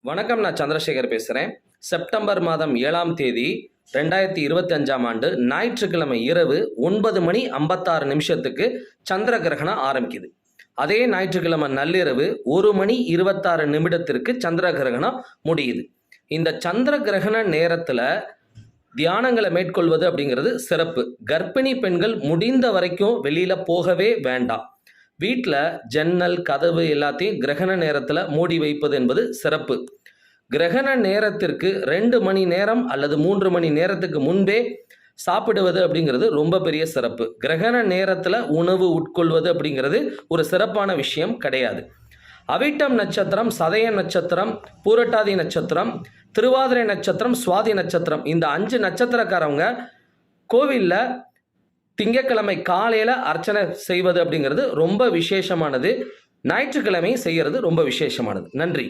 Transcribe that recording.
வணக்கம், நான் சந்திரசேகர் பேசுகிறேன். செப்டம்பர் மாதம் 7ஆம் தேதி 2025ஆம் ஆண்டு ஞாயிற்றுக்கிழமை இரவு 9:56 சந்திர கிரகணம் ஆரம்பிக்குது. அதே ஞாயிற்றுக்கிழமை நள்ளிரவு 1:26 சந்திர கிரகணம் முடியுது. இந்த சந்திர கிரகண நேரத்தில் தியானங்களை மேற்கொள்வது அப்படிங்கிறது சிறப்பு. கர்ப்பிணி பெண்கள் முடிந்த வரைக்கும் வெளியில் போகவே வேண்டாம். வீட்டில் ஜன்னல் கதவு எல்லாத்தையும் கிரகண நேரத்தில் மூடி வைப்பது என்பது சிறப்பு. கிரகண நேரத்திற்கு 2 மணி நேரம் அல்லது 3 மணி நேரத்துக்கு முன்பே சாப்பிடுவது அப்படிங்கிறது ரொம்ப பெரிய சிறப்பு. கிரகண நேரத்தில் உணவு உட்கொள்வது அப்படிங்கிறது ஒரு சிறப்பான விஷயம் கிடையாது. அவிட்டம் நட்சத்திரம், சதய நட்சத்திரம், பூரட்டாதி நட்சத்திரம், திருவாதிரை நட்சத்திரம், சுவாதி நட்சத்திரம், இந்த 5 நட்சத்திரக்காரவங்க கோவிலில் திங்கட்கிழமை காலையில் அர்ச்சனை செய்வது அப்படிங்கிறது ரொம்ப விசேஷமானது. ஞாயிற்றுக்கிழமை செய்கிறது ரொம்ப விசேஷமானது. நன்றி.